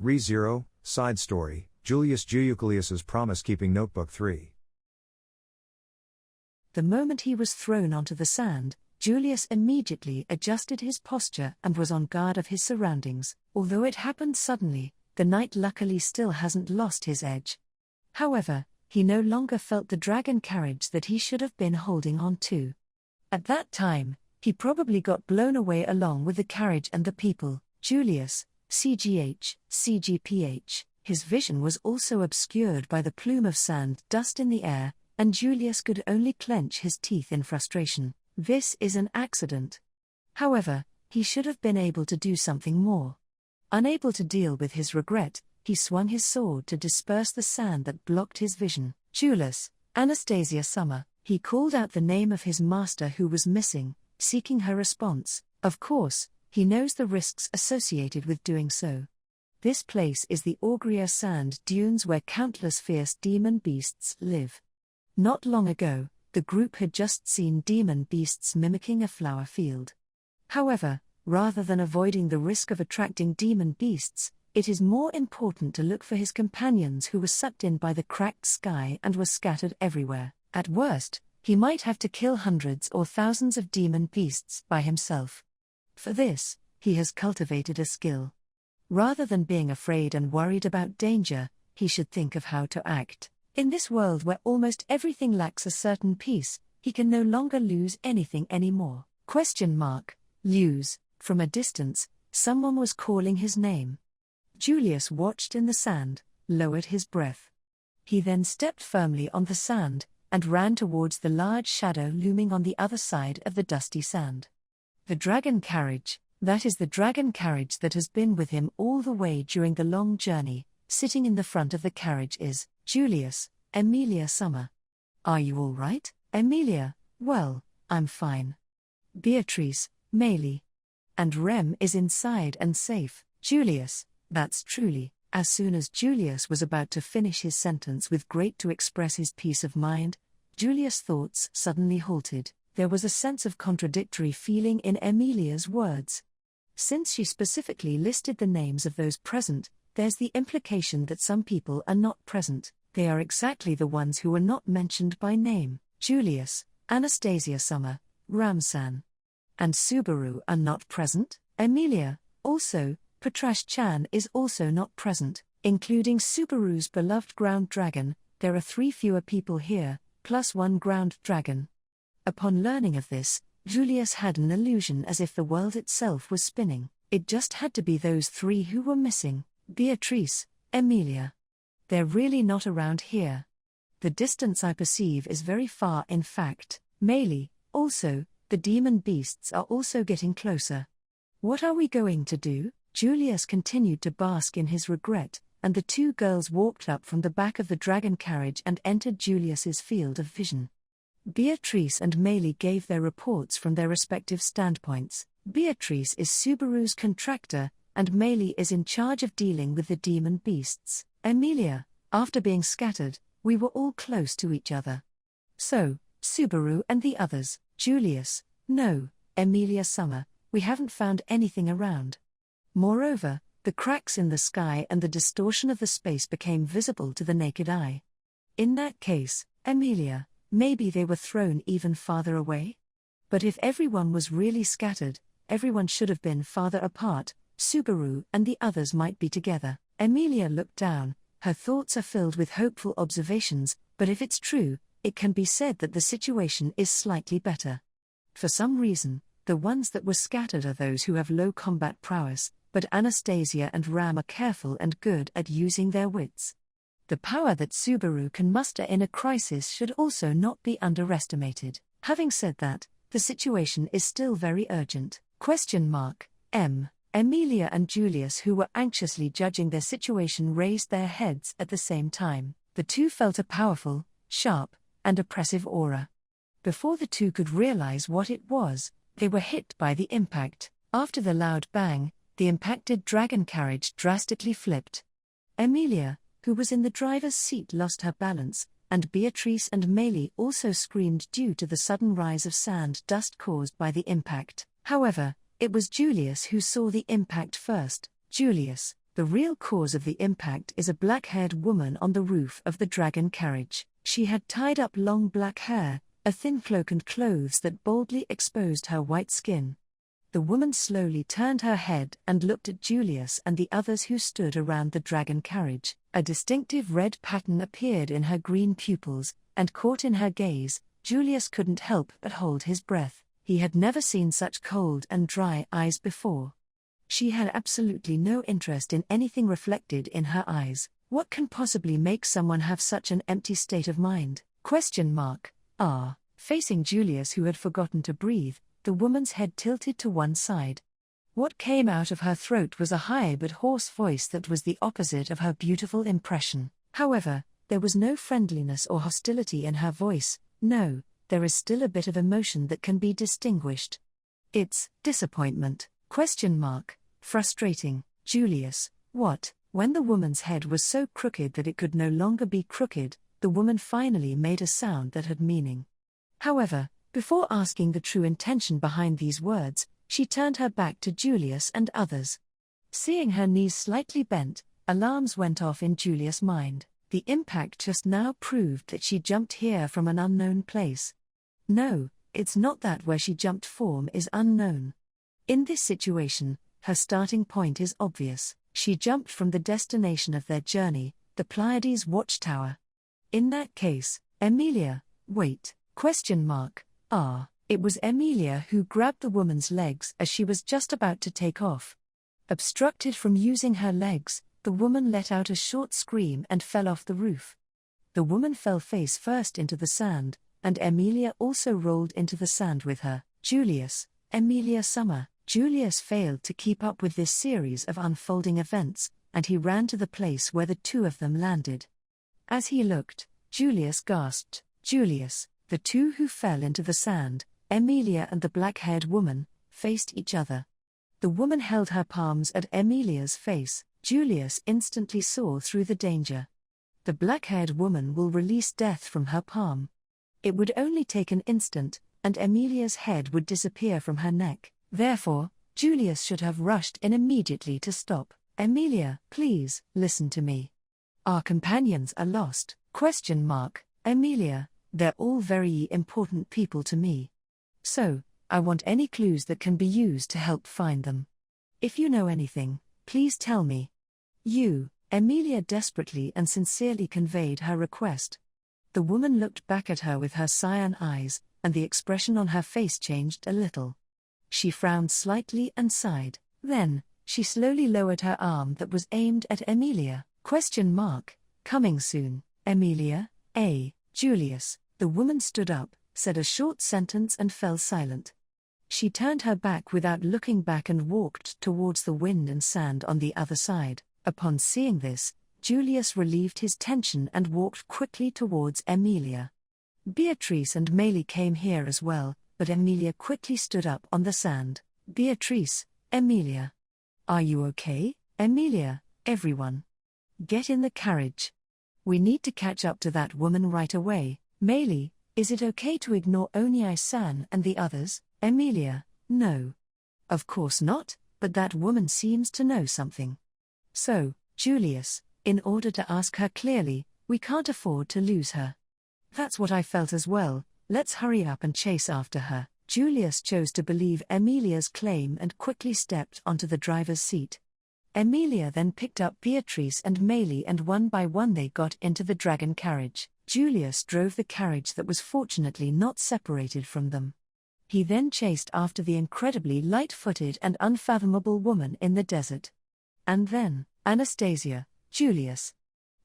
Re-Zero, Side Story, Julius Juukulius's Promise-Keeping Notebook 3. The moment he was thrown onto the sand, Julius immediately adjusted his posture and was on guard of his surroundings. Although it happened suddenly, the knight luckily still hasn't lost his edge. However, he no longer felt the dragon carriage that he should have been holding on to. At that time, he probably got blown away along with the carriage and the people. Julius, CGPH. His vision was also obscured by the plume of sand dust in the air, and Julius could only clench his teeth in frustration. This is an accident. However, he should have been able to do something more. Unable to deal with his regret, he swung his sword to disperse the sand that blocked his vision. Julius, Anastasia Summer. He called out the name of his master who was missing, seeking her response. Of course, he knows the risks associated with doing so. This place is the Augria sand dunes where countless fierce demon beasts live. Not long ago, the group had just seen demon beasts mimicking a flower field. However, rather than avoiding the risk of attracting demon beasts, it is more important to look for his companions who were sucked in by the cracked sky and were scattered everywhere. At worst, he might have to kill hundreds or thousands of demon beasts by himself. For this, he has cultivated a skill. Rather than being afraid and worried about danger, he should think of how to act. In this world where almost everything lacks a certain piece, he can no longer lose anything anymore. Lose. From a distance, someone was calling his name. Julius watched in the sand, lowered his breath. He then stepped firmly on the sand, and ran towards the large shadow looming on the other side of the dusty sand. The dragon carriage, that is the dragon carriage that has been with him all the way during the long journey. Sitting in the front of the carriage is Julius, Emilia Summer. Are you all right, Emilia? Well, I'm fine. Beatrice, Maylie. And Rem is inside and safe. Julius, that's truly. As soon as Julius was about to finish his sentence with great to express his peace of mind, Julius' thoughts suddenly halted. There was a sense of contradictory feeling in Emilia's words. Since she specifically listed the names of those present, there's the implication that some people are not present. They are exactly the ones who were not mentioned by name. Julius, Anastasia Summer, Ramsan, and Subaru are not present. Emilia, also, Patrash-chan is also not present. Including Subaru's beloved ground dragon, there are 3 fewer people here, plus 1 ground dragon. Upon learning of this, Julius had an illusion as if the world itself was spinning. It just had to be those 3 who were missing. Beatrice, Emilia. They're really not around here. The distance I perceive is very far in fact. Maylie, also, the demon beasts are also getting closer. What are we going to do? Julius continued to bask in his regret, and the 2 girls walked up from the back of the dragon carriage and entered Julius's field of vision. Beatrice and Maylie gave their reports from their respective standpoints. Beatrice is Subaru's contractor, and Maylie is in charge of dealing with the demon beasts. Emilia, after being scattered, we were all close to each other. So, Subaru and the others. Julius, no, Emilia Summer, we haven't found anything around. Moreover, the cracks in the sky and the distortion of the space became visible to the naked eye. In that case, Emilia, maybe they were thrown even farther away? But if everyone was really scattered, everyone should have been farther apart. Subaru and the others might be together. Emilia looked down, her thoughts are filled with hopeful observations, but if it's true, it can be said that the situation is slightly better. For some reason, the ones that were scattered are those who have low combat prowess, but Anastasia and Ram are careful and good at using their wits. The power that Subaru can muster in a crisis should also not be underestimated. Having said that, the situation is still very urgent. Emilia and Julius, who were anxiously judging their situation, raised their heads at the same time. The 2 felt a powerful, sharp, and oppressive aura. Before the 2 could realize what it was, they were hit by the impact. After the loud bang, the impacted dragon carriage drastically flipped. Emilia, who was in the driver's seat, lost her balance, and Beatrice and Maylie also screamed due to the sudden rise of sand dust caused by the impact. However, it was Julius who saw the impact first. Julius, The real cause of the impact is a black-haired woman on the roof of the dragon carriage. She had tied up long black hair, a thin cloak and clothes that boldly exposed her white skin. The woman slowly turned her head and looked at Julius and the others who stood around the dragon carriage. A distinctive red pattern appeared in her green pupils, and caught in her gaze, Julius couldn't help but hold his breath. He had never seen such cold and dry eyes before. She had absolutely no interest in anything reflected in her eyes. What can possibly make someone have such an empty state of mind? Facing Julius, who had forgotten to breathe, the woman's head tilted to one side. What came out of her throat was a high but hoarse voice that was the opposite of her beautiful impression. However, there was no friendliness or hostility in her voice. No, there is still a bit of emotion that can be distinguished. It's disappointment. Frustrating. Julius, what? When the woman's head was so crooked that it could no longer be crooked, the woman finally made a sound that had meaning. However, before asking the true intention behind these words, she turned her back to Julius and others. Seeing her knees slightly bent, alarms went off in Julius' mind. The impact just now proved that she jumped here from an unknown place. No, it's not that where she jumped from is unknown. In this situation, her starting point is obvious. She jumped from the destination of their journey, the Pleiades watchtower. In that case, Emilia, wait, ? It was Emilia who grabbed the woman's legs as she was just about to take off. Obstructed from using her legs, the woman let out a short scream and fell off the roof. The woman fell face first into the sand, and Emilia also rolled into the sand with her. Julius, Emilia Summer. Julius failed to keep up with this series of unfolding events, and he ran to the place where the two of them landed. As he looked, Julius gasped. Julius, the two who fell into the sand, Emilia and the black-haired woman, faced each other. The woman held her palms at Emilia's face. Julius instantly saw through the danger. The black-haired woman will release death from her palm. It would only take an instant, and Emilia's head would disappear from her neck. Therefore, Julius should have rushed in immediately to stop. Emilia, please, listen to me. Our companions are lost. Emilia, they're all very important people to me. So, I want any clues that can be used to help find them. If you know anything, please tell me. Emilia desperately and sincerely conveyed her request. The woman looked back at her with her cyan eyes, and the expression on her face changed a little. She frowned slightly and sighed. Then, she slowly lowered her arm that was aimed at Emilia. Coming soon, Emilia, Julius. The woman stood up, said a short sentence and fell silent. She turned her back without looking back and walked towards the wind and sand on the other side. Upon seeing this, Julius relieved his tension and walked quickly towards Emilia. Beatrice and Maylie came here as well, but Emilia quickly stood up on the sand. Beatrice, Emilia. Are you okay? Emilia, everyone. Get in the carriage. We need to catch up to that woman right away. Maylie, is it okay to ignore Oniai-san and the others? Emilia, no. Of course not, but that woman seems to know something. So, Julius, in order to ask her clearly, we can't afford to lose her. That's what I felt as well. Let's hurry up and chase after her. Julius chose to believe Emilia's claim and quickly stepped onto the driver's seat. Emilia then picked up Beatrice and Maylie, and one by one they got into the dragon carriage. Julius drove the carriage that was fortunately not separated from them. He then chased after the incredibly light-footed and unfathomable woman in the desert. And then, Anastasia, Julius,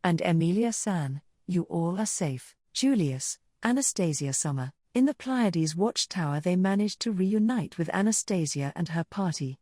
and Emilia-san, you all are safe. Julius, Anastasia Summer. In the Pleiades watchtower they managed to reunite with Anastasia and her party.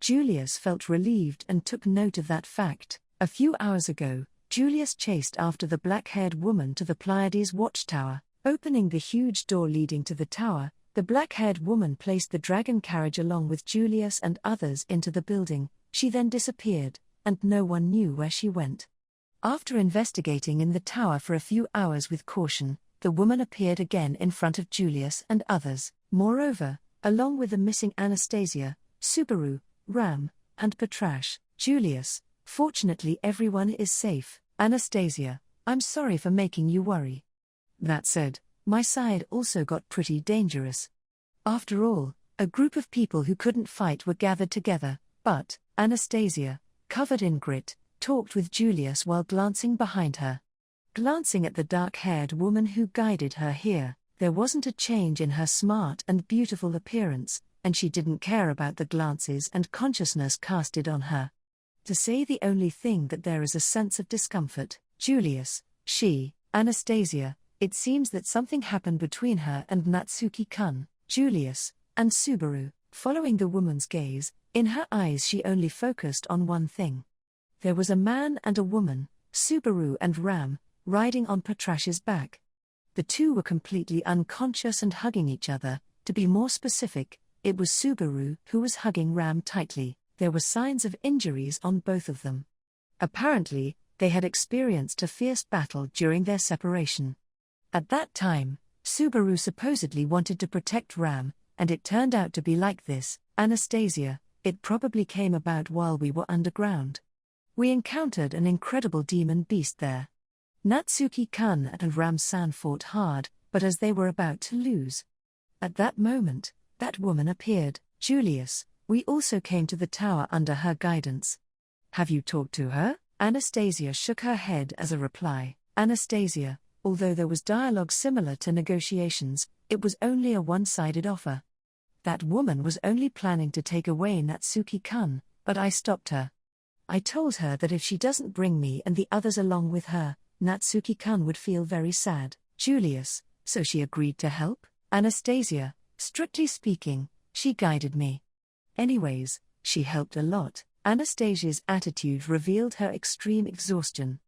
Julius felt relieved and took note of that fact. A few hours ago, Julius chased after the black-haired woman to the Pleiades watchtower. Opening the huge door leading to the tower, the black-haired woman placed the dragon carriage along with Julius and others into the building. She then disappeared, and no one knew where she went. After investigating in the tower for a few hours with caution, the woman appeared again in front of Julius and others. Moreover, along with the missing Anastasia, Subaru, Ram, and Patrash, Julius, Fortunately, everyone is safe. Anastasia, I'm sorry for making you worry. That said, my side also got pretty dangerous. After all, a group of people who couldn't fight were gathered together, but Anastasia, covered in grit, talked with Julius while glancing behind her. Glancing at the dark-haired woman who guided her here, there wasn't a change in her smart and beautiful appearance, and she didn't care about the glances and consciousness casted on her. To say the only thing that there is a sense of discomfort, Julius, Anastasia, it seems that something happened between her and Natsuki-kun, Julius, and Subaru. Following the woman's gaze, in her eyes she only focused on one thing. There was a man and a woman, Subaru and Ram, riding on Patrash's back. The two were completely unconscious and hugging each other. To be more specific, it was Subaru who was hugging Ram tightly. There were signs of injuries on both of them. Apparently, they had experienced a fierce battle during their separation. At that time, Subaru supposedly wanted to protect Ram, and it turned out to be like this. Anastasia, it probably came about while we were underground. We encountered an incredible demon beast there. Natsuki-kun and Ram-san fought hard, but as they were about to lose. At that moment, that woman appeared, Julius. We also came to the tower under her guidance. Have you talked to her? Anastasia shook her head as a reply. Anastasia, although there was dialogue similar to negotiations, it was only a one-sided offer. That woman was only planning to take away Natsuki-kun, but I stopped her. I told her that if she doesn't bring me and the others along with her, Natsuki-kun would feel very sad. Julius, so she agreed to help? Anastasia, strictly speaking, she guided me. Anyways, she helped a lot. Anastasia's attitude revealed her extreme exhaustion.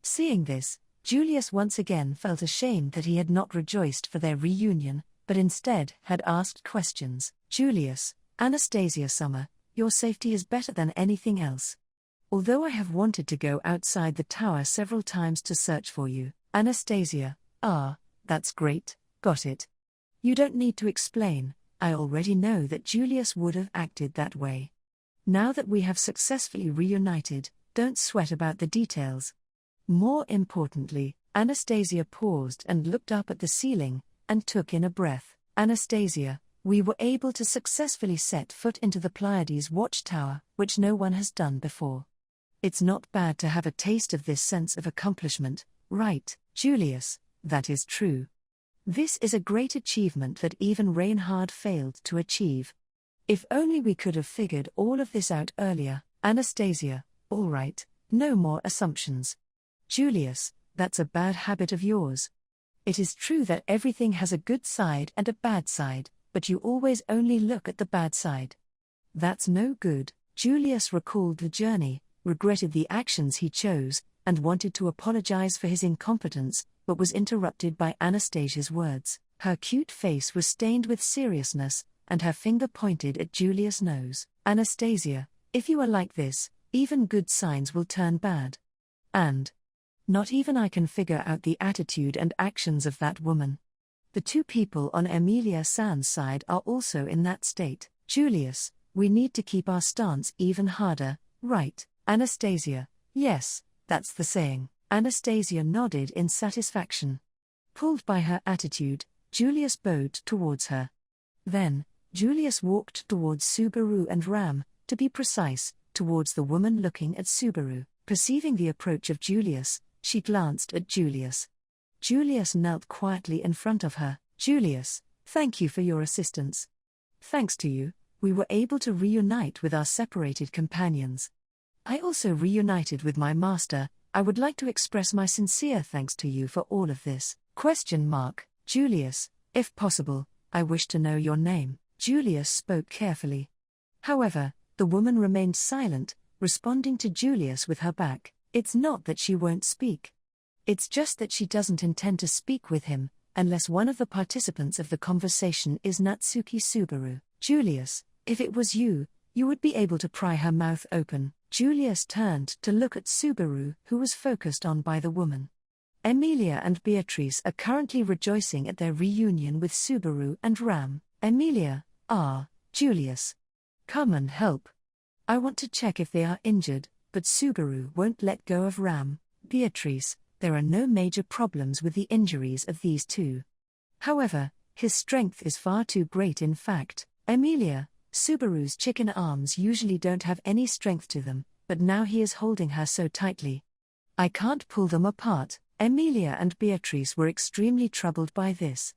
Seeing this, Julius once again felt ashamed that he had not rejoiced for their reunion, but instead had asked questions. Julius, Anastasia-sama, your safety is better than anything else. Although I have wanted to go outside the tower several times to search for you, Anastasia, that's great, got it. You don't need to explain, I already know that Julius would have acted that way. Now that we have successfully reunited, don't sweat about the details. More importantly, Anastasia paused and looked up at the ceiling, and took in a breath. Anastasia, we were able to successfully set foot into the Pleiades watchtower, which no one has done before. It's not bad to have a taste of this sense of accomplishment, right, Julius? That is true. This is a great achievement that even Reinhard failed to achieve. If only we could have figured all of this out earlier. Anastasia, all right, no more assumptions. Julius, that's a bad habit of yours. It is true that everything has a good side and a bad side, but you always only look at the bad side. That's no good. Julius recalled the journey, regretted the actions he chose, and wanted to apologize for his incompetence, but was interrupted by Anastasia's words. Her cute face was stained with seriousness, and her finger pointed at Julius' nose. Anastasia, if you are like this, even good signs will turn bad. And not even I can figure out the attitude and actions of that woman. The two people on Emilia-san's side are also in that state. Julius, we need to keep our stance even harder, right? Anastasia, yes, that's the saying. Anastasia nodded in satisfaction. Pulled by her attitude, Julius bowed towards her. Then, Julius walked towards Subaru and Ram, to be precise, towards the woman looking at Subaru. Perceiving the approach of Julius, she glanced at Julius. Julius knelt quietly in front of her. Julius, thank you for your assistance. Thanks to you, we were able to reunite with our separated companions. I also reunited with my master. I would like to express my sincere thanks to you for all of this. Julius, if possible, I wish to know your name. Julius spoke carefully. However, the woman remained silent, responding to Julius with her back. It's not that she won't speak. It's just that she doesn't intend to speak with him, unless one of the participants of the conversation is Natsuki Subaru. Julius, if it was you, you would be able to pry her mouth open. Julius turned to look at Subaru, who was focused on by the woman. Emilia and Beatrice are currently rejoicing at their reunion with Subaru and Ram. Emilia, Julius. Come and help. I want to check if they are injured. but Subaru won't let go of Ram, Beatrice. There are no major problems with the injuries of these two. However, his strength is far too great. In fact, Emilia, Subaru's chicken arms usually don't have any strength to them, but now he is holding her so tightly. I can't pull them apart. Emilia and Beatrice were extremely troubled by this.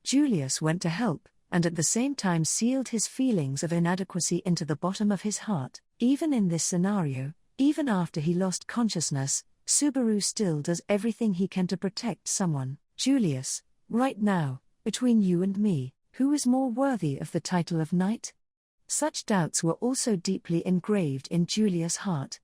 Julius went to help, and at the same time sealed his feelings of inadequacy into the bottom of his heart. Even in this scenario, even after he lost consciousness, Subaru still does everything he can to protect someone. Julius, right now, between you and me, who is more worthy of the title of knight? Such doubts were also deeply engraved in Julius' heart.